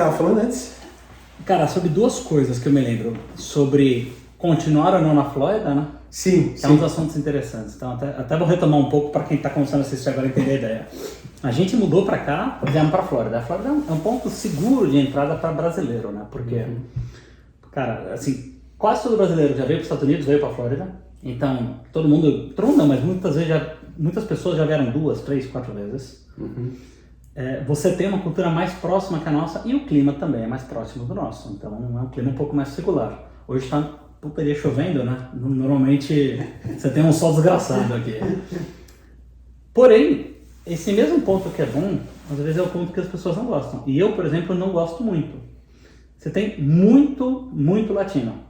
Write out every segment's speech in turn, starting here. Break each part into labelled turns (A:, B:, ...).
A: estava falando antes?
B: Cara, sobre duas coisas que eu me lembro. Sobre continuar ou não na Flórida, né?
A: Sim,
B: Que é um dos assuntos interessantes. Então, até vou retomar um pouco para quem está começando a assistir agora entender a ideia. A gente mudou para cá, viemos para a Flórida. A Flórida é um ponto seguro de entrada para brasileiro, né? Porque, cara, assim, quase todo brasileiro já veio para os Estados Unidos, veio para a Flórida. Então, todo mundo não, mas muitas pessoas já vieram 2, 3, 4 vezes. Você tem uma cultura mais próxima que a nossa e o clima também é mais próximo do nosso. Então, é um clima um pouco mais secular. Hoje está putaria chovendo, né? Normalmente você tem um sol desgraçado aqui. Porém, esse mesmo ponto que é bom, às vezes é o ponto que as pessoas não gostam. E eu, por exemplo, não gosto muito. Você tem muito, muito latino.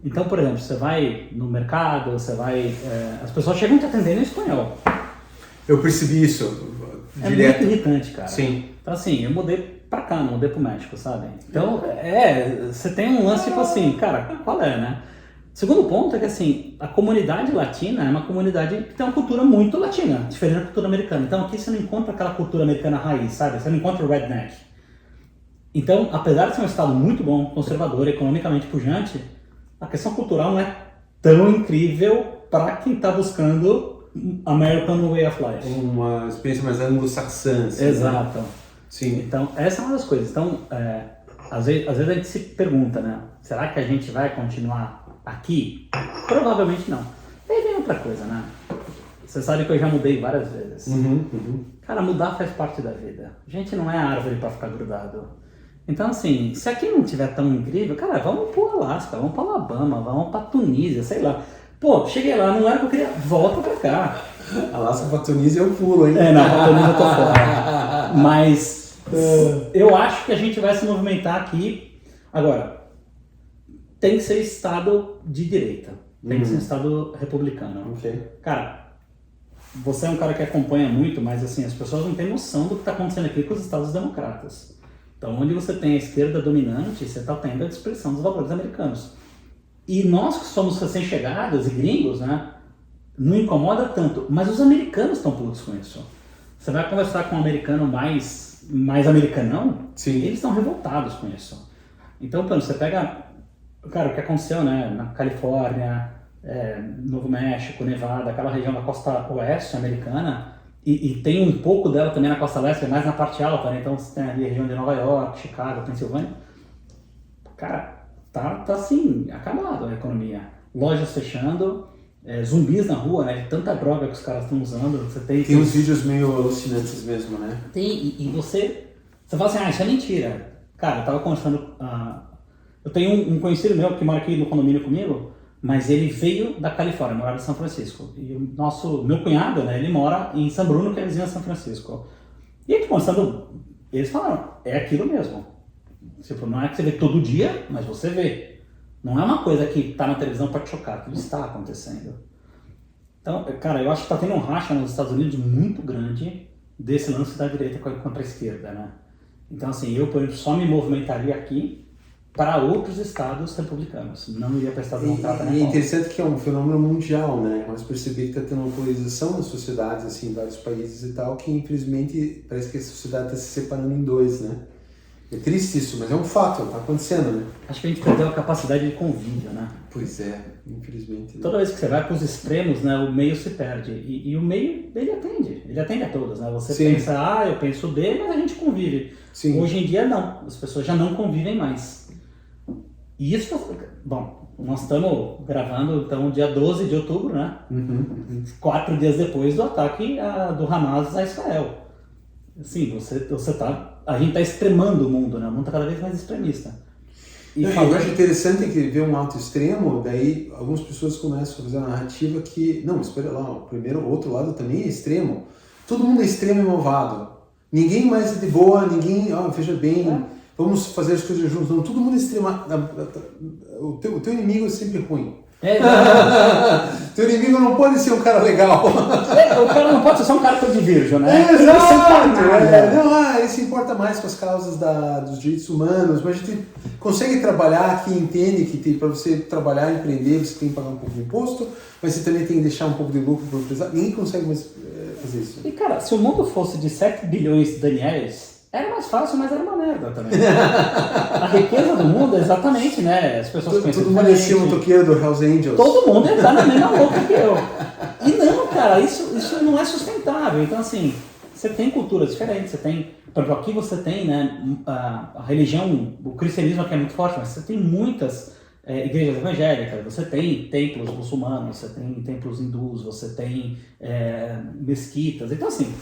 B: Então, por exemplo, você vai no mercado, as pessoas chegam te atendendo em espanhol.
A: Eu percebi isso direto.
B: É muito irritante, cara.
A: Sim.
B: Então, assim, eu mudei pra cá, não mudei pro México, sabe? Então, você tem um lance tipo assim, cara, qual é, né? Segundo ponto é que, assim, a comunidade latina é uma comunidade que tem uma cultura muito latina, diferente da cultura americana. Então, aqui você não encontra aquela cultura americana raiz, sabe? Você não encontra o redneck. Então, apesar de ser um estado muito bom, conservador, economicamente pujante, a questão cultural não é tão incrível para quem está buscando American Way of Life.
A: Uma experiência mais anglo-saxã. Assim,
B: exato.
A: Né? Sim.
B: Então, essa é uma das coisas. Então, às vezes a gente se pergunta, né? Será que a gente vai continuar aqui? Provavelmente não. E aí vem outra coisa, né? Você sabe que eu já mudei várias vezes. Cara, mudar faz parte da vida. A gente não é árvore para ficar grudado. Então, assim, se aqui não tiver tão incrível, cara, vamos pro Alasca, vamos pro Alabama, vamos pra Tunísia, sei lá. Pô, cheguei lá, não era o que eu queria, volta pra cá.
A: Alasca pra Tunísia eu pulo, hein?
B: Não, pra Tunísia eu tô fora. Mas eu acho que a gente vai se movimentar aqui. Agora, tem que ser estado de direita, tem que ser um estado republicano.
A: Okay.
B: Cara, você é um cara que acompanha muito, mas assim, as pessoas não têm noção do que está acontecendo aqui com os estados democratas. Então, onde você tem a esquerda dominante, você está tendo a expressão dos valores americanos. E nós que somos recém-chegados e gringos, né, não incomoda tanto, mas os americanos estão putos com isso. Você vai conversar com um americano mais americanão,
A: sim,
B: eles estão revoltados com isso. Então, quando você pega, cara, o que aconteceu, né, na Califórnia, Novo México, Nevada, aquela região da costa oeste americana, e tem um pouco dela também na costa leste, mais na parte alta, né? Então você tem ali a região de Nova York, Chicago, Pensilvânia. Cara, tá assim, acabado a economia. Lojas fechando, zumbis na rua, né? De tanta droga que os caras estão usando. Você tem
A: uns vídeos meio alucinantes mesmo, né?
B: Tem, e você fala assim, isso é mentira. Cara, eu tava conversando, eu tenho um conhecido meu que mora aqui no condomínio comigo, mas ele veio da Califórnia, morava em São Francisco. E meu cunhado, né, ele mora em San Bruno, que é vizinho de São Francisco. E aí, conversando, eles falaram, é aquilo mesmo. Tipo, não é que você vê todo dia, mas você vê. Não é uma coisa que tá na televisão para te chocar, aquilo está acontecendo. Então, cara, eu acho que tá tendo um racha nos Estados Unidos muito grande desse lance da direita contra a esquerda, né? Então, assim, eu, por exemplo, só me movimentaria aqui para outros estados republicanos, não iria para estado democrata.
A: E é interessante que é um fenômeno mundial, né? Mas perceber que está tendo uma polarização nas sociedades, assim, em vários países e tal, que infelizmente parece que a sociedade está se separando em dois, né? É triste isso, mas é um fato, está acontecendo, né?
B: Acho que a gente perdeu a capacidade de convívio, né?
A: Pois é, infelizmente. Né?
B: Toda vez que você vai para os extremos, né, o meio se perde. E o meio, ele atende a todos, né? Você
A: Sim.
B: pensa A, eu penso B, mas a gente convive.
A: Sim.
B: Hoje em dia, não. As pessoas já não convivem mais. E isso, bom, nós estamos gravando, então, dia 12 de outubro, né? 4 dias depois do ataque do Hamas a Israel. Assim, a gente está extremando o mundo, né? O mundo está cada vez mais extremista.
A: Eu acho interessante que ver um alto extremo, daí algumas pessoas começam a fazer a narrativa que, não, espera lá, o outro lado também é extremo. Todo mundo é extremo e malvado. Ninguém mais é de boa, ninguém, veja bem, vamos fazer as coisas juntos. Não, todo mundo é extremo. O teu inimigo é sempre ruim. Teu inimigo não pode ser um cara legal.
B: O cara não pode ser só um cara que de virgem, né?
A: Exato! Ele se importa mais com as causas dos direitos humanos, mas a gente consegue trabalhar aqui, entende que para você trabalhar e empreender, você tem que pagar um pouco de imposto, mas você também tem que deixar um pouco de lucro para o empresário. Ninguém consegue mais fazer isso.
B: E cara, se o mundo fosse de 7 bilhões de Daniels, era mais fácil, mas era uma merda também. A riqueza do mundo é exatamente, né? As pessoas pensam
A: todo mundo ia ser um toqueiro do Hells Angels.
B: Todo mundo ia estar na mesma louca que eu. E não, cara, isso não é sustentável. Então, assim, você tem culturas diferentes, você tem... Por exemplo, aqui você tem, né, a religião, o cristianismo aqui é muito forte, mas você tem muitas igrejas evangélicas, você tem templos muçulmanos, você tem templos hindus, você tem mesquitas. Então, assim,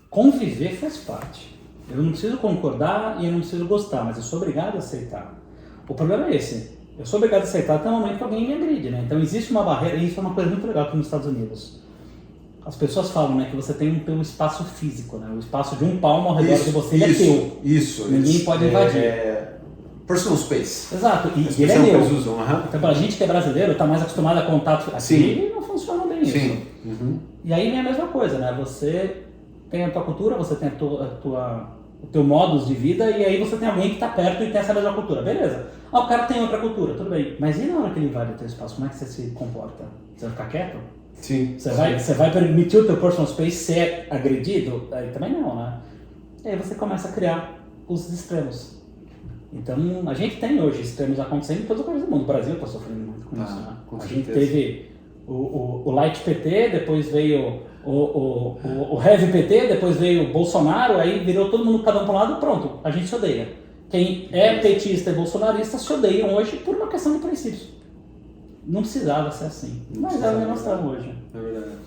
B: conviver faz parte. Eu não preciso concordar e eu não preciso gostar, mas eu sou obrigado a aceitar. O problema é esse. Eu sou obrigado a aceitar até o momento que alguém me agride, né? Então existe uma barreira, e isso é uma coisa muito legal aqui nos Estados Unidos. As pessoas falam, né, que você tem um espaço físico, né? O espaço de um palmo ao redor de você, ele é teu. Ninguém pode invadir.
A: Personal space.
B: Exato, e ele é meu. Então pra gente que é brasileiro, tá mais acostumado a contato aqui, não funciona bem isso.
A: Uhum.
B: E aí é a mesma coisa, né? Você tem a tua cultura, você tem o teu modus de vida, e aí você tem alguém que está perto e tem essa mesma cultura. Beleza. O cara tem outra cultura, tudo bem. Mas e na hora que ele invade o teu espaço, como é que você se comporta? Você vai ficar quieto?
A: Sim.
B: Você vai permitir o teu personal space ser agredido? Aí também não, né? E aí você começa a criar os extremos. Então, a gente tem hoje extremos acontecendo em todas as partes do mundo. O Brasil está sofrendo muito com isso, né? A gente teve o Light PT, depois veio o Heavy PT, depois veio o Bolsonaro, aí virou todo mundo cada um para um lado, pronto, a gente se odeia. Quem é petista e bolsonarista se odeiam hoje por uma questão de princípios. Não precisava ser assim, mas é o que nós estamos hoje.
A: É verdade.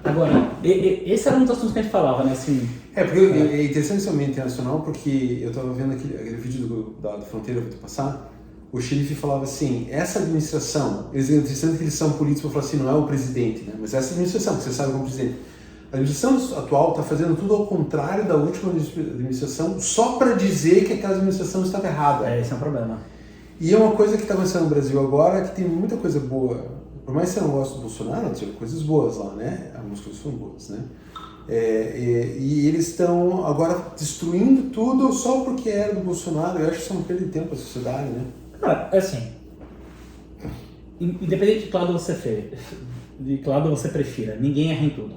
B: Agora, esse era um dos assuntos que a gente falava, né? Assim,
A: porque é interessante ser um meio internacional, porque eu estava vendo aquele vídeo da fronteira do passado. O xerife falava assim, essa administração, é interessante que eles são políticos para falar assim, não é o presidente, né? Mas essa administração, que você sabe como presidente. A administração atual está fazendo tudo ao contrário da última administração, só para dizer que aquela administração estava errada.
B: Esse é um problema.
A: E é uma coisa que está acontecendo no Brasil agora, que tem muita coisa boa. Por mais que você não goste do Bolsonaro, tinha coisas boas lá, né? Algumas coisas foram boas, né? E eles estão agora destruindo tudo só porque era do Bolsonaro. Eu acho que isso é uma perda de tempo para a sociedade, né?
B: Cara, é assim, independente de que lado você prefira, ninguém erra em tudo.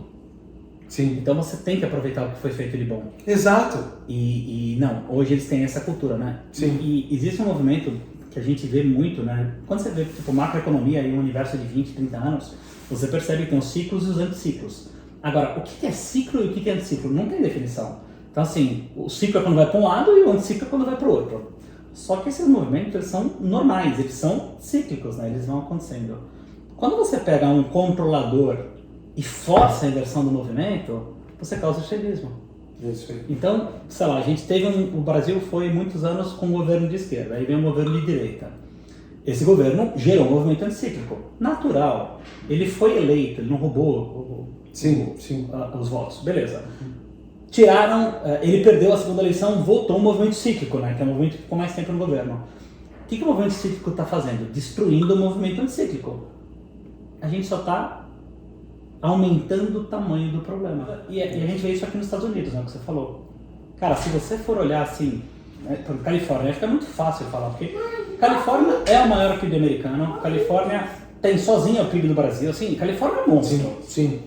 A: Sim.
B: Então você tem que aproveitar o que foi feito de bom.
A: Exato.
B: E não, hoje eles têm essa cultura, né?
A: Sim.
B: E existe um movimento que a gente vê muito, né? Quando você vê, tipo, macroeconomia em um universo de 20, 30 anos, você percebe que tem os ciclos e os anticiclos. Agora, o que é ciclo e o que é anticiclo? Não tem definição. Então, assim, o ciclo é quando vai para um lado e o anticiclo é quando vai para o outro. Só que esses movimentos, eles são normais, eles são cíclicos, né? Eles vão acontecendo. Quando você pega um controlador e força a inversão do movimento, você causa extremismo.
A: Isso aí.
B: Então, sei lá, a gente teve o Brasil foi muitos anos com um governo de esquerda, aí vem um governo de direita. Esse governo gerou um movimento anticíclico, natural. Ele foi eleito, ele não roubou os votos, beleza. Tiraram, ele perdeu a segunda eleição, voltou um movimento cíclico, né, que é um movimento que ficou mais tempo no governo. O que o movimento cíclico está fazendo? Destruindo o movimento anticíclico. A gente só está aumentando o tamanho do problema. E a gente vê isso aqui nos Estados Unidos, né, que você falou. Cara, se você for olhar assim, né, para Califórnia, acho que é muito fácil falar, porque Califórnia é o maior PIB americano, Califórnia tem sozinha o PIB do Brasil, assim, Califórnia é um monstro.
A: Sim.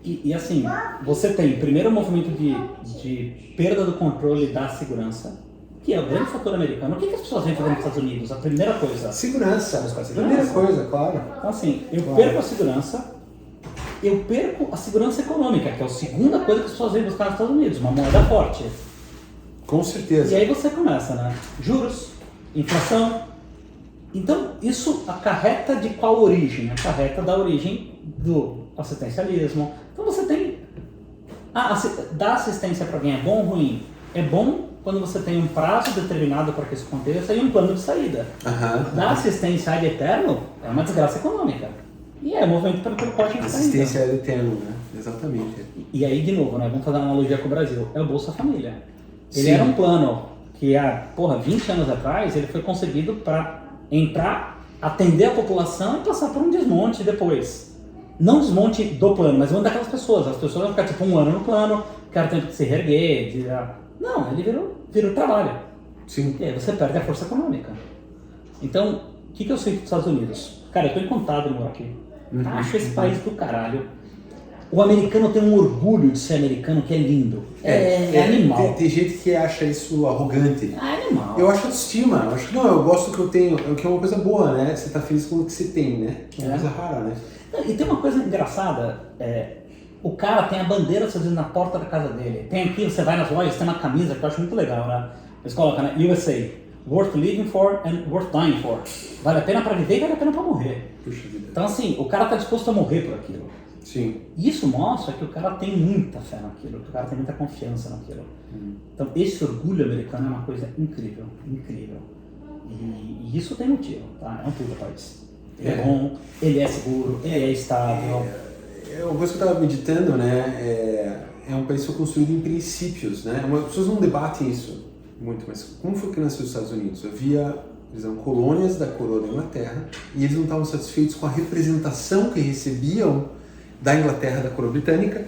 B: E assim, você tem primeiro o movimento de perda do controle da segurança, que é o grande fator americano. O que as pessoas vêm fazendo nos Estados Unidos? A primeira coisa.
A: Segurança. Primeira coisa, claro.
B: Então assim, perco a segurança, eu perco a segurança econômica, que é a segunda coisa que as pessoas vêm buscar nos Estados Unidos, uma moeda forte.
A: Com certeza.
B: E aí você começa, né? Juros, inflação. Então, isso acarreta de qual origem? Acarreta da origem do assistencialismo. Então você tem... dar assistência para alguém é bom ou ruim? É bom quando você tem um prazo determinado para que isso aconteça e um plano de saída. Dar assistência ad eterno é uma desgraça econômica. E é o movimento pelo qual a gente está indo.
A: Assistência ad eterno, né? Exatamente.
B: E aí, de novo, né? Vamos fazer uma analogia com o Brasil. É o Bolsa Família. Ele era um plano que há, 20 anos atrás, ele foi concebido para entrar, atender a população e passar por um desmonte depois. Não desmonte do plano, mas desmonte daquelas pessoas. As pessoas vão ficar tipo um ano no plano, o cara tem que se reerguer, Não, ele virou trabalho.
A: Sim.
B: E aí você perde a força econômica. Então, o que eu sei dos Estados Unidos? Cara, eu tô encantado de morar aqui. Acho esse país do caralho. O americano tem um orgulho de ser americano que é lindo. É animal.
A: Tem gente que acha isso arrogante.
B: É animal.
A: Eu acho autoestima. Eu gosto do que eu tenho, que é uma coisa boa, né? Você tá feliz com o que você tem, né? Que é uma coisa rara, né?
B: E tem uma coisa engraçada, o cara tem a bandeira dos Estados Unidos na porta da casa dele. Tem aqui, você vai nas lojas, tem uma camisa que eu acho muito legal, né? Eles colocam, né? USA, worth living for and worth dying for. Vale a pena pra viver e vale a pena pra morrer.
A: Puxa vida.
B: Então assim, o cara tá disposto a morrer por aquilo.
A: Sim.
B: Isso mostra que o cara tem muita fé naquilo, que o cara tem muita confiança naquilo. Então esse orgulho americano é uma coisa incrível, incrível. E isso tem motivo, tá? É um puta país. Ele é bom, ele é seguro, ele é estável.
A: Uma coisa que eu estava meditando, né? É um país que foi construído em princípios, né? As pessoas não debatem isso muito, mas como foi que nasceu os Estados Unidos? Eles eram colônias da coroa da Inglaterra e eles não estavam satisfeitos com a representação que recebiam da Inglaterra, da coroa britânica.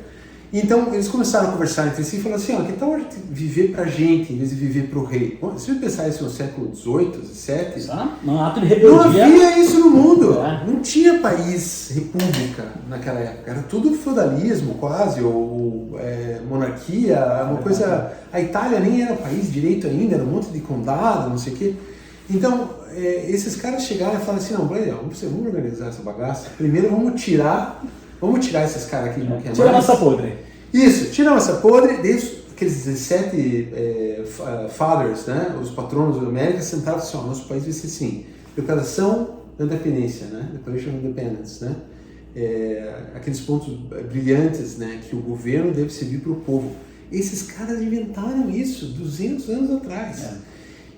A: Então eles começaram a conversar entre si e falaram assim, que tal viver pra gente em vez de viver pro rei? Bom, se você pensar isso no século XVIII, XVII...
B: Não, ato de rebeldia.
A: Não havia isso no mundo. Não tinha país, república naquela época. Era tudo feudalismo quase, ou monarquia, uma coisa... A Itália nem era país direito ainda, era um monte de condado, não sei o quê. Então, esses caras chegaram e falaram assim, vamos organizar essa bagaça. Primeiro vamos tirar esses caras aqui de Buckingham.
B: Tira a massa podre.
A: Isso, tira a massa podre, desde aqueles 17 fathers, né, os patronos da América, sentaram assim, nosso país vai ser assim, declaração da independência, né, Declaration of Independence, né, aqueles pontos brilhantes, né, que o governo deve servir para o povo. Esses caras inventaram isso 200 anos atrás.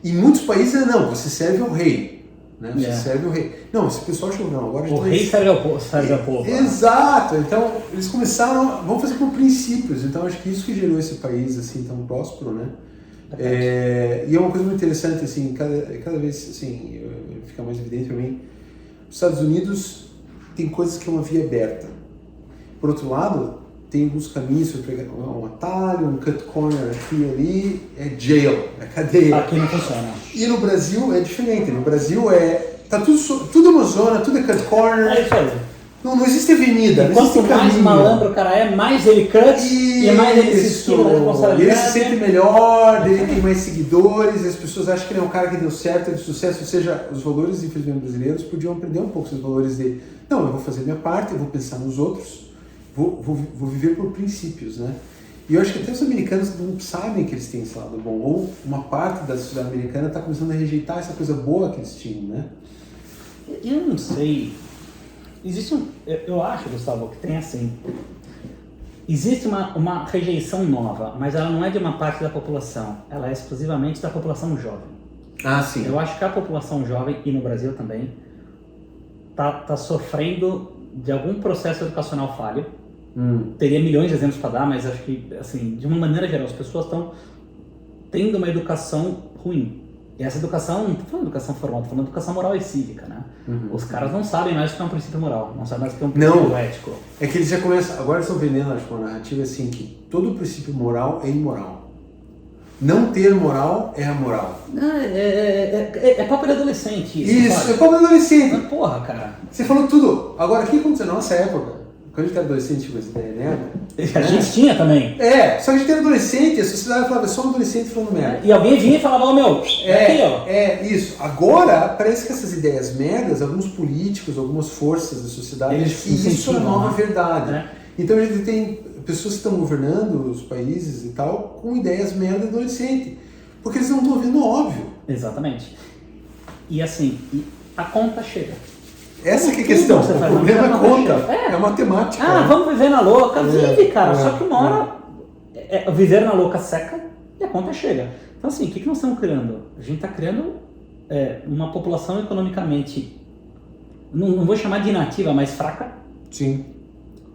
A: Em muitos países, não, você serve ao rei. Né? Você serve o rei. Não, esse pessoal achou, não, agora...
B: O rei serve ao povo.
A: Exato! Então, eles começaram, vamos fazer por princípios. Então, acho que isso que gerou esse país, assim, tão próspero, né? E é uma coisa muito interessante, assim, cada vez, assim, fica mais evidente para mim, os Estados Unidos tem coisas que é uma via aberta. Por outro lado, tem alguns caminhos para pegar um atalho, um cut corner aqui e ali, é jail, é cadeia.
B: Aqui não funciona.
A: E no Brasil é diferente. No Brasil tá tudo uma zona, tudo é cut corner.
B: É isso aí.
A: Não existe avenida.
B: E quanto mais malandro o cara é, mais ele cut e mais ele se esquiva da responsabilidade.
A: Ele se sente melhor, ele tem mais seguidores, as pessoas acham que ele é um cara que deu certo, de sucesso. Ou seja, os valores, infelizmente, brasileiros podiam aprender um pouco os valores de, não, eu vou fazer a minha parte, eu vou pensar nos outros, vou viver por princípios, né? E eu acho que até os americanos não sabem que eles têm esse lado bom, ou uma parte da sociedade americana está começando a rejeitar essa coisa boa que eles tinham, né?
B: Eu não sei. Eu acho, Gustavo, que tem assim, existe uma rejeição nova, mas ela não é de uma parte da população, ela é exclusivamente da população jovem.
A: Ah, sim.
B: Eu acho que a população jovem, e no Brasil também, tá sofrendo de algum processo educacional falho. Teria milhões de exemplos para dar, mas acho que, assim, de uma maneira geral, as pessoas estão tendo uma educação ruim. E essa educação, não estou falando de educação formal, estou falando de educação moral e cívica, né? Os caras não sabem mais o que é um princípio moral, não sabem mais o que é um princípio ético.
A: É que eles já começam, agora estão vendendo uma narrativa assim, que todo princípio moral é imoral. Não ter moral é amoral.
B: É papo de adolescente
A: isso.
B: Sabe?
A: É papo de adolescente.
B: Mas porra, cara.
A: Você falou tudo. Agora, o que aconteceu na nossa época? Quando a gente era adolescente, tinha essa ideia merda.
B: A gente tinha também.
A: Só que a gente era adolescente, a sociedade falava, só um adolescente falando merda.
B: E alguém vinha e falava, aqui, ó.
A: Isso. Agora, parece que essas ideias merdas, alguns políticos, algumas forças da sociedade, isso é a nova verdade. Então a gente tem pessoas que estão governando os países e tal, com ideias merda adolescente. Porque eles não estão vendo o óbvio.
B: Exatamente. E assim, a conta chega.
A: Essa que é a questão. O problema é conta. É matemática.
B: Vamos viver na louca. Vive, cara. Só que uma hora, viver na louca seca e a conta chega. Então, assim, o que nós estamos criando? A gente está criando uma população economicamente, não vou chamar de inativa, mas fraca.
A: Sim.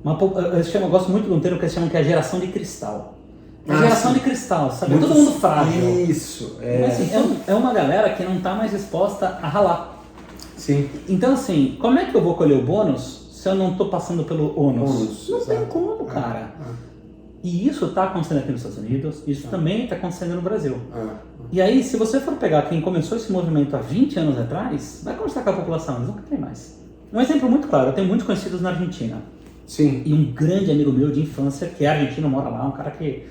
B: Eu gosto muito de um termo que eles chamam que é a geração de cristal. A geração de cristal, sabe? Todo mundo frágil.
A: Isso.
B: Mas, assim, é uma galera que não está mais exposta a ralar.
A: Sim.
B: Então, assim, como é que eu vou colher o bônus se eu não estou passando pelo ônus? Não tem
A: exato.
B: como, cara. E isso está acontecendo aqui nos Estados Unidos, isso também está acontecendo no Brasil. E aí, se você for pegar quem começou esse movimento há 20 anos atrás, vai conversar com a população, eles nunca tem mais. Um exemplo muito claro, eu tenho muitos conhecidos na Argentina.
A: Sim.
B: E um grande amigo meu de infância, que é argentino, mora lá, um cara que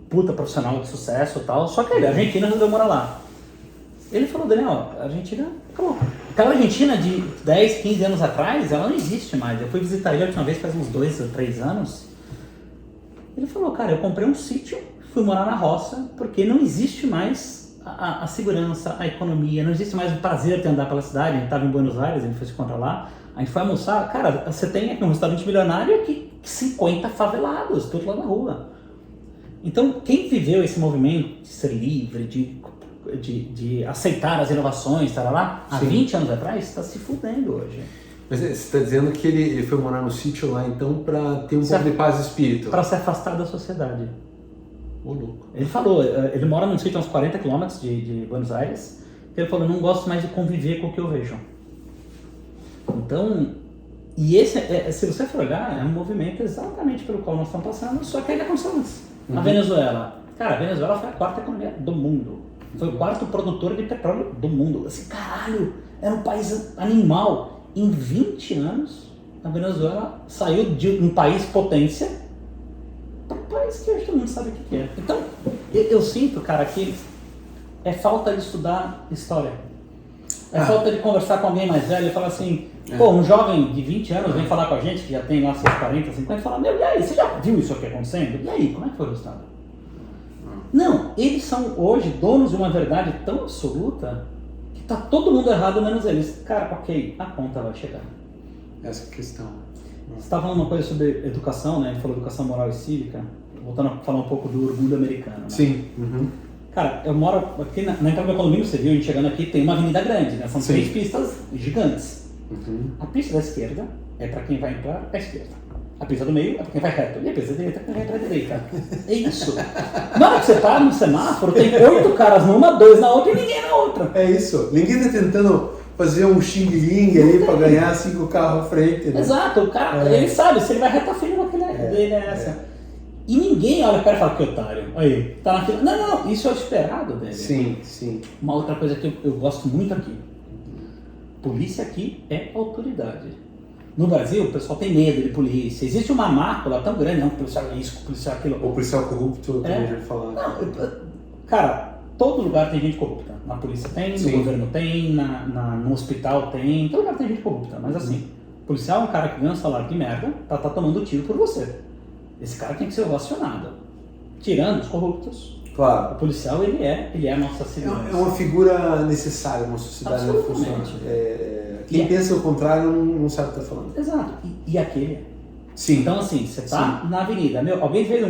B: puta profissional de sucesso e tal, só que ele é argentino e resolveu morar lá. Ele falou, Daniel, a Argentina acabou. Aquela Argentina de 10, 15 anos atrás, ela não existe mais. Eu fui visitar ele a última vez faz uns 2 ou 3 anos. Ele falou, cara, eu comprei um sítio, fui morar na roça, porque não existe mais a segurança, a economia, não existe mais o prazer de andar pela cidade. A gente estava em Buenos Aires, a gente foi se encontrar lá, a gente foi almoçar. Cara, você tem aqui um restaurante milionário aqui, 50 favelados, do outro lado da rua. Então, quem viveu esse movimento de ser livre, de aceitar as inovações, há 20 anos atrás, está se fudendo hoje.
A: Mas você está dizendo que ele foi morar no sítio lá, então, para ter um pouco de paz de espírito?
B: Para se afastar da sociedade.
A: Ô, louco.
B: Ele falou, ele mora num sítio a uns 40 quilômetros de Buenos Aires, ele falou, não gosto mais de conviver com o que eu vejo. Então, e esse, se você for olhar, é um movimento exatamente pelo qual nós estamos passando, só que ele aconteceu antes. A Venezuela. Cara, a Venezuela foi a 4ª economia do mundo. Foi o 4º produtor de petróleo do mundo. Assim, caralho, era um país animal. Em 20 anos, a Venezuela saiu de um país potência para um país que hoje todo mundo sabe o que é. Então, eu sinto, cara, que é falta de estudar história. É falta de conversar com alguém mais velho e falar assim, pô, um jovem de 20 anos vem falar com a gente, que já tem lá seus 40, 50, e fala, meu, e aí, você já viu isso aqui acontecendo? E aí, como é que foi o resultado? Não, eles são hoje donos de uma verdade tão absoluta que tá todo mundo errado menos eles. Cara, ok, a conta vai chegar.
A: Essa questão.
B: Você estava falando uma coisa sobre educação, né? A gente falou educação moral e cívica. Voltando a falar um pouco do orgulho americano. Né?
A: Sim.
B: Cara, eu moro aqui na entrada do condomínio, você viu, a gente chegando aqui, tem uma avenida grande, né? São 3 pistas gigantes. A pista da esquerda é para quem vai entrar à esquerda. A pista do meio é para quem vai reto. E a pista da direita é para quem vai entrar à direita. É isso. Na hora que você tá no semáforo, tem 8 caras numa, 2 na outra e ninguém na outra.
A: É isso. Ninguém tá tentando fazer um xing-ling aí para ganhar 5 carros à frente. Né?
B: Exato. O cara, ele sabe, se ele vai reto, a fila dele é essa. E ninguém olha para ele e fala, que otário. Aí, tá na fila. Não, isso é o esperado dele.
A: Sim.
B: Uma outra coisa que eu gosto muito aqui. Polícia aqui é autoridade. No Brasil, o pessoal tem medo de polícia. Existe uma mácula tão grande, não, policial isso, policial aquilo.
A: O policial corrupto, também já falar.
B: Não, cara, todo lugar tem gente corrupta. Na polícia tem, no governo tem, no hospital tem, todo lugar tem gente corrupta. Mas assim, policial é um cara que ganha um salário de merda, tá tomando tiro por você. Esse cara tem que ser ovacionado. Tirando os corruptos.
A: Claro.
B: O policial, ele é a nossa segurança.
A: É uma figura necessária numa sociedade que funciona. Quem pensa o contrário não sabe o que está falando.
B: Exato. E aquele é.
A: Sim.
B: Então assim, você tá na avenida, alguém fez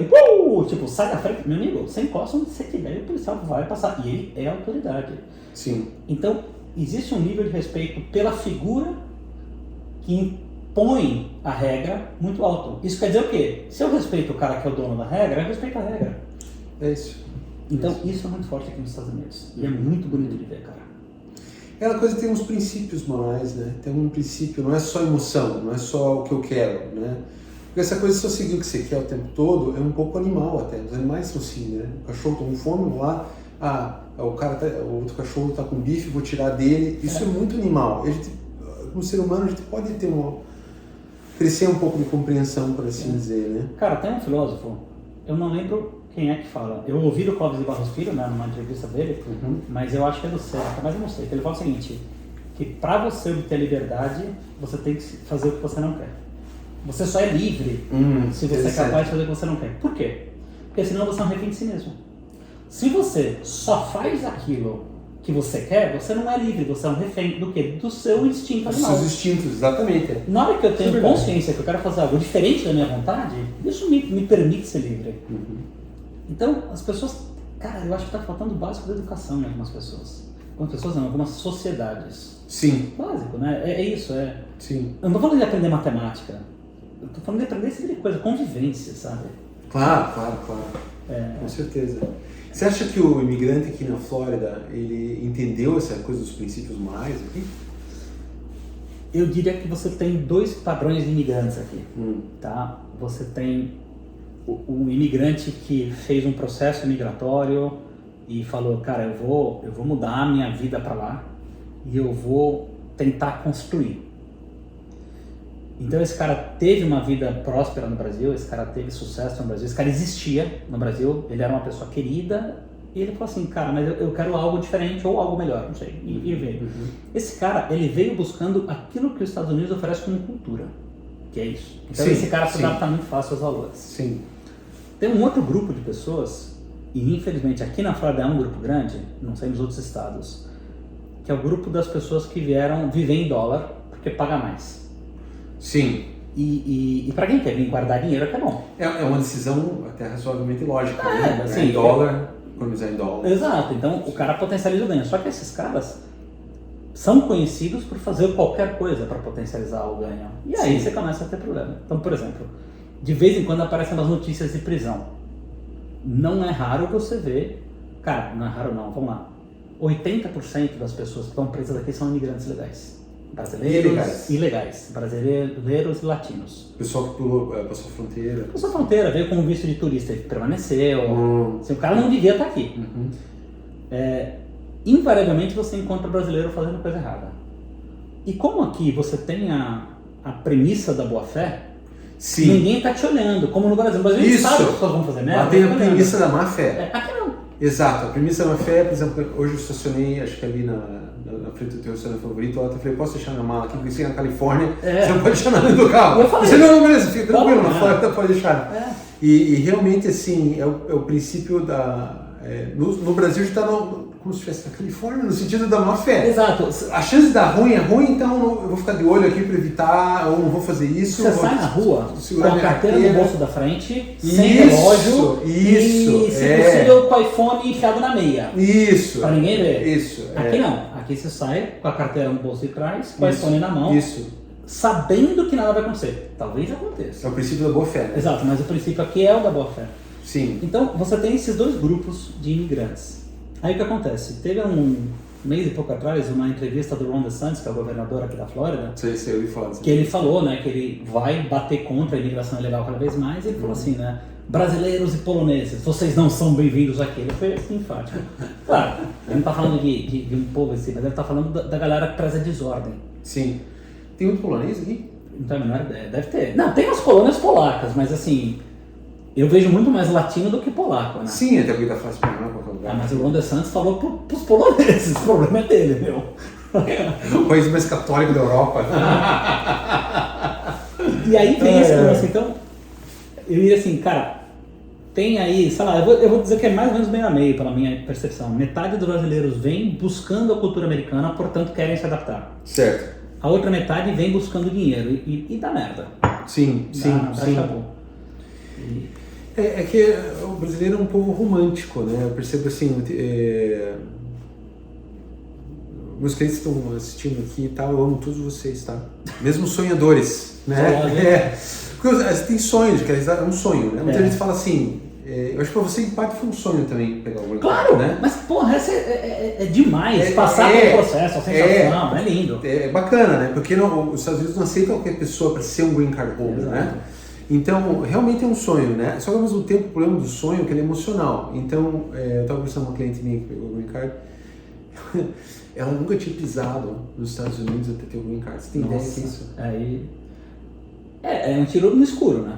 B: tipo, sai da frente, meu amigo, você encosta onde você estiver e o policial vai passar. E ele é autoridade.
A: Sim.
B: Então, existe um nível de respeito pela figura que impõe a regra muito alto. Isso quer dizer o quê? Se eu respeito o cara que é o dono da regra, eu respeito a regra.
A: É isso.
B: Então, isso é muito forte aqui nos Estados Unidos. E é muito bonito de ver, cara.
A: Aquela coisa tem uns princípios morais, né? Tem um princípio, não é só emoção, não é só o que eu quero, né? Porque essa coisa de só seguir o que você quer o tempo todo é um pouco animal até. Os animais são assim, né? O cachorro tá com fome, vou lá, o outro cachorro tá com bife, vou tirar dele. Isso é muito animal. A gente, como ser humano, a gente pode ter crescer um pouco de compreensão, por assim dizer, né?
B: Cara, tem um filósofo, eu não lembro quem é que fala. Eu ouvi do Clóvis de Barros Filho, né, numa entrevista dele, mas eu acho que é do Seneca, mas eu não sei. Ele fala o seguinte, que para você obter liberdade, você tem que fazer o que você não quer. Você só é livre se você é capaz de fazer o que você não quer. Por quê? Porque senão você é um refém de si mesmo. Se você só faz aquilo que você quer, você não é livre, você é um refém do quê? Do seu instinto animal.
A: Dos seus instintos, exatamente.
B: Na hora que eu tenho consciência que eu quero fazer algo diferente da minha vontade, isso me permite ser livre. Então, as pessoas... Cara, eu acho que está faltando o básico da educação em algumas pessoas. Algumas pessoas não, algumas sociedades.
A: Sim.
B: Básico, né? É isso,
A: Sim.
B: Eu não estou falando de aprender matemática. Eu estou falando de aprender esse tipo de coisa, convivência, sabe?
A: Claro. Com certeza. Você acha que o imigrante aqui na Flórida, ele entendeu essa coisa dos princípios morais aqui?
B: Eu diria que você tem 2 padrões de imigrantes aqui, tá? Você tem o imigrante que fez um processo migratório e falou, cara, eu vou mudar a minha vida para lá e eu vou tentar construir. Então esse cara teve uma vida próspera no Brasil, esse cara teve sucesso no Brasil, esse cara existia no Brasil, ele era uma pessoa querida, e ele falou assim, cara, mas eu quero algo diferente ou algo melhor, não sei, e veio. Esse cara, ele veio buscando aquilo que os Estados Unidos oferecem como cultura, que é isso. Então esse cara se adapta muito fácil aos valores.
A: Sim.
B: Tem um outro grupo de pessoas, e infelizmente aqui na Flórida é um grupo grande, não sei nos outros estados, que é o grupo das pessoas que vieram viver em dólar porque paga mais.
A: Sim.
B: E para quem quer vir guardar dinheiro é que é bom.
A: É uma decisão até razoavelmente lógica, né?
B: Assim,
A: em dólar, economizar em dólar.
B: Exato, então o cara potencializa o ganho. Só que esses caras são conhecidos por fazer qualquer coisa para potencializar o ganho. E aí você começa a ter problema. Então, por exemplo, de vez em quando aparecem umas notícias de prisão. Não é raro você ver, cara, não é raro não, vamos lá, 80% das pessoas que estão presas aqui são imigrantes legais. Brasileiros ilegais, brasileiros e latinos.
A: Pessoal que passou a fronteira.
B: Passou a fronteira, veio com visto de turista e permaneceu. Assim, o cara não devia estar aqui. Invariavelmente você encontra brasileiro fazendo coisa errada. E como aqui você tem a premissa da boa-fé, ninguém está te olhando. Como no Brasil. No Brasil a gente sabe que as pessoas vão fazer merda.
A: Tem a premissa da má-fé.
B: Aqui não.
A: Exato, a premissa da má-fé, por exemplo, hoje eu estacionei, acho que ali na frente do teu restaurante favorito, eu falei, posso deixar minha mala aqui, porque se é na Califórnia, você não pode deixar nada dentro do carro.
B: Eu falei,
A: você não, beleza, fica tranquilo, na Flórida pode deixar. E realmente, assim, é o princípio da... no Brasil a gente está como se estivesse na Califórnia, no sentido da má-fé.
B: Exato.
A: A chance de dar ruim é ruim, então eu vou ficar de olho aqui para evitar, ou não vou fazer isso.
B: Você sai na rua com a carteira no bolso da frente, sem relógio, e se possível com o iPhone enfiado na meia.
A: Isso.
B: Para ninguém ver.
A: Isso.
B: Aqui não. Aqui você sai com a carteira no bolso de trás, com o iPhone na mão.
A: Isso.
B: Sabendo que nada vai acontecer. Talvez aconteça.
A: É o princípio da boa-fé. Né?
B: Exato, mas o princípio aqui é o da boa-fé.
A: Sim.
B: Então, você tem esses dois grupos de imigrantes. Aí o que acontece? Teve um mês e pouco atrás uma entrevista do Ron DeSantis, que é o governador aqui da Flórida,
A: eu ouvi falar
B: que ele falou, né, que ele vai bater contra a imigração ilegal cada vez mais, e ele falou assim, né, brasileiros e poloneses, vocês não são bem-vindos aqui. Ele foi assim, enfático. Claro, ele não está falando de um povo assim, mas ele está falando da galera que traz a desordem.
A: Sim. Tem muito polonês aqui?
B: Não tenho a menor ideia, deve ter. Não, tem as colônias polacas, mas assim... Eu vejo muito mais latino do que polaco, né?
A: Sim, até porque tá fácil para em qualquer lugar.
B: Mas o Ron DeSantis falou pros poloneses, o problema é dele, meu.
A: O país mais católico da Europa.
B: E aí tem esse lance, então, eu iria assim, cara, tem aí, sei lá, eu vou dizer que é mais ou menos meio a meio, pela minha percepção. Metade dos brasileiros vem buscando a cultura americana, portanto querem se adaptar.
A: Certo.
B: A outra metade vem buscando dinheiro e dá merda.
A: Sim.
B: Acabou.
A: É que o brasileiro é um povo romântico, né? Eu percebo assim, meus clientes estão assistindo aqui e tal, eu amo todos vocês, tá? Mesmo sonhadores, né? Porque tem sonhos, que é um sonho, né? Muita gente fala assim, eu acho que pra você em parte foi um sonho também pegar o green card,
B: claro,
A: né?
B: Mas porra, essa é demais, passar pelo processo, a sensação, é lindo.
A: É bacana, né? Porque os Estados Unidos não aceitam qualquer pessoa para ser um green card holder, né? Então, realmente é um sonho, né? Só que ao mesmo tempo o problema do sonho é que ele é emocional. Então, eu estava conversando com uma cliente minha que pegou o green card, ela nunca tinha pisado nos Estados Unidos até ter o green card. Você tem ideia disso?
B: Aí... É um tiro no escuro, né?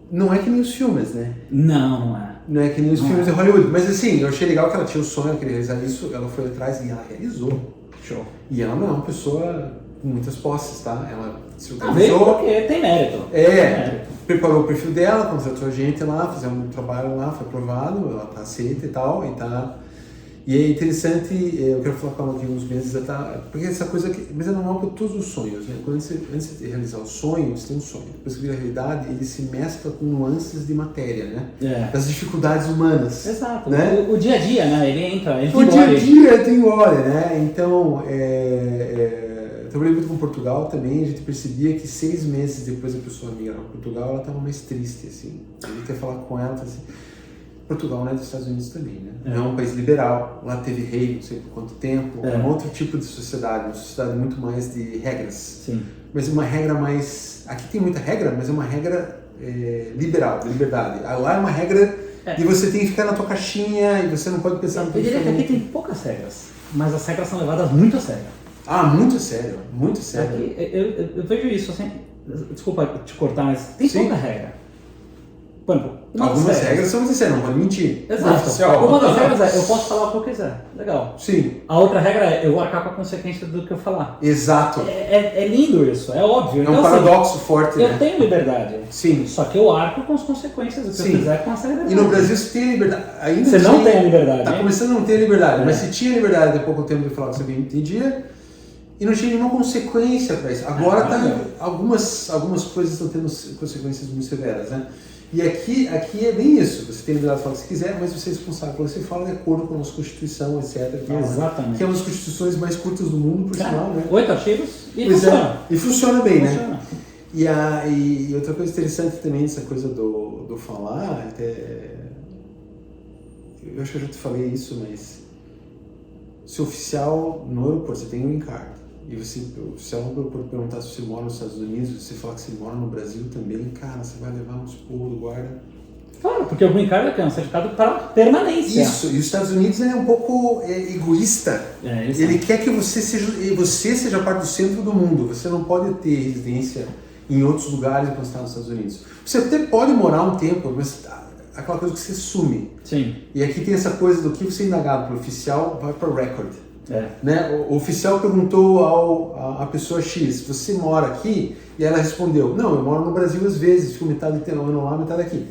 A: Não é que nem os filmes, né?
B: Não é.
A: Não é que nem os filmes de Hollywood. Mas assim, eu achei legal que ela tinha o sonho, ela queria realizar isso, ela foi atrás e ela realizou.
B: Show.
A: E ela não é uma pessoa com muitas posses, tá? Ela se
B: organizou. Porque tem mérito.
A: Preparou o perfil dela, contratou a gente lá, fizemos um trabalho lá, foi aprovado, ela tá aceita e tal, e é interessante, eu quero falar com ela aqui uns meses, porque essa coisa que, mas é normal para todos os sonhos, né? Quando antes de realizar o sonho, você tem um sonho, depois que vira realidade, ele se mescla com nuances de matéria, né? Das dificuldades humanas.
B: Exato,
A: né?
B: O dia a dia, né? Ele entra, ele
A: o dia a dia tem hora, né? Então, trabalhei muito com Portugal também, a gente percebia que 6 meses depois da pessoa migrar para Portugal, ela estava mais triste, assim. A gente ia falar com ela, assim, Portugal, né, dos Estados Unidos também, né? É um país liberal, lá teve rei, não sei por quanto tempo, é um outro tipo de sociedade, uma sociedade muito mais de regras.
B: Sim.
A: Mas uma regra mais... Aqui tem muita regra, mas é uma regra liberal, de liberdade. Lá é uma regra de você tem que ficar na tua caixinha e você não pode pensar no
B: Eu diria que aqui tem poucas regras, mas as regras são levadas muito a sério.
A: Ah, muito sério, muito sério.
B: Aqui, eu vejo isso assim, desculpa te cortar, mas tem
A: Sim.
B: pouca regra. Por exemplo,
A: Algumas regras são sinceras, não pode mentir.
B: Exato.
A: Oficial.
B: Uma das regras é eu posso falar o que eu quiser. Legal.
A: Sim,
B: A outra regra é eu vou arcar com a consequência do que eu falar.
A: exato.
B: É lindo isso, é óbvio.
A: É um
B: Então,
A: paradoxo forte,
B: eu
A: né?
B: tenho liberdade.
A: Sim.
B: Só que eu arco com as consequências do que
A: Sim.
B: eu fizer com essa liberdade.
A: E no Brasil você tem a liberdade. Ainda
B: Você não tem a liberdade,
A: Tá
B: hein?
A: começando a não ter a liberdade,
B: É.
A: mas se tinha liberdade há pouco tempo de falar o que você bem entendia, e não tinha nenhuma consequência para isso. Agora algumas coisas estão tendo consequências muito severas, né? E aqui é bem isso. Você tem liberdade de falar o que você quiser, mas você é responsável pelo que você fala de acordo com a nossa Constituição, etc. E tal,
B: Exatamente.
A: Né? Que é uma das constituições mais curtas do mundo, por sinal, né?
B: 8 artigos e
A: Pois
B: funciona.
A: é. E funciona bem,
B: Funciona.
A: né? E outra coisa interessante também dessa coisa do falar, até eu acho que eu já te falei isso, mas se o oficial no aeroporto, você tem um encargo, e o oficial no aeroporto perguntar se você mora nos Estados Unidos, você falar que você mora no Brasil também, cara, você vai levar uns porros do guarda.
B: Claro, porque o green card é um certificado para permanência.
A: Isso, e os Estados Unidos é um pouco egoísta.
B: Isso.
A: Ele quer que você seja parte do centro do mundo. Você não pode ter residência em outros lugares quando está nos Estados Unidos. Você até pode morar um tempo, mas aquela coisa que você sume.
B: Sim.
A: E aqui tem essa coisa do que você é indagado pelo oficial vai para o record.
B: É.
A: Né? O oficial perguntou à pessoa X, você mora aqui? E ela respondeu, não, eu moro no Brasil às vezes, fico metade do ano lá, metade aqui.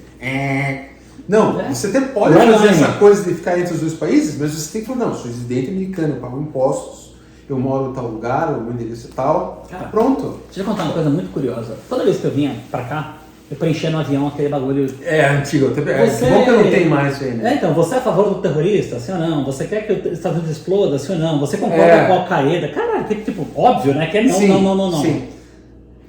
A: Não, você até pode fazer essa coisa de ficar entre os dois países, mas você tem que falar, não, sou residente americano, eu pago impostos, eu moro em tal lugar, o meu endereço é tal.
B: Cara,
A: pronto.
B: Deixa eu contar uma coisa muito curiosa. Toda vez que eu vinha pra cá, eu preenchia no avião aquele bagulho.
A: É antigo, até bom que eu não tenho mais isso aí, né?
B: Então, você é a favor do terrorista, sim ou não? Você quer que os Estados Unidos exploda, sim ou não? Você concorda com a Al-Qaeda? Caralho, que tipo, óbvio, né? Que é não,
A: Sim,
B: não.
A: Sim.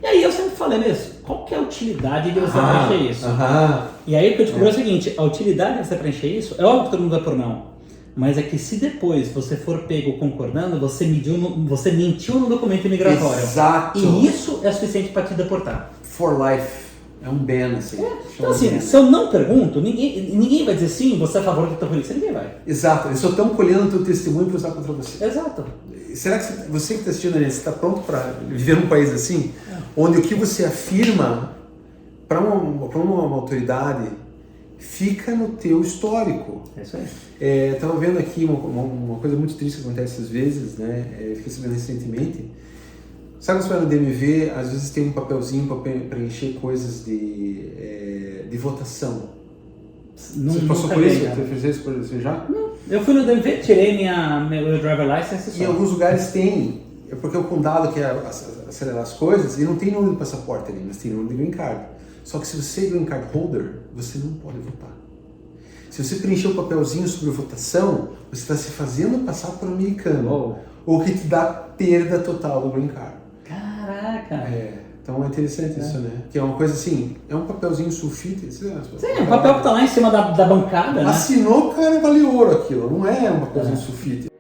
B: E aí eu sempre falei mesmo, qual que é a utilidade de você preencher isso?
A: Aham.
B: E aí o que eu descobri é o seguinte, a utilidade de você preencher isso, é óbvio que todo mundo vai por não. Mas é que se depois você for pego concordando, você mentiu no documento migratório.
A: Exato.
B: E isso é suficiente para te deportar.
A: For life. É um ban, assim.
B: Então assim, se eu não pergunto, ninguém vai dizer sim, você é a favor do terrorista, ninguém vai.
A: Exato, eles só estão colhendo o teu testemunho para usar contra você.
B: Exato.
A: Será que você que está assistindo, você está pronto para viver num país assim? Onde o que você afirma para uma autoridade fica no teu histórico.
B: É isso aí.
A: Estava vendo aqui uma coisa muito triste que acontece às vezes, né? Fiquei sabendo recentemente. Sabe quando você vai no DMV, às vezes tem um papelzinho para preencher coisas de votação.
B: Não,
A: você passou por isso? Você fez isso por você já?
B: Não. Eu fui no DMV, tirei meu driver license
A: e em alguns lugares tem, porque o condado quer acelerar as coisas e não tem número de passaporte ali, mas tem número de green card. Só que se você é green card holder, você não pode votar. Se você preencher o papelzinho sobre votação, você está se fazendo passar por um americano. O que te dá perda total do green card.
B: Caraca!
A: Então é interessante isso, né? Que é uma coisa assim, é um papelzinho sulfite.
B: Sim, é um papel que tá lá em cima da bancada, né?
A: Assinou, cara, vale ouro aquilo. Não é um papelzinho sulfite.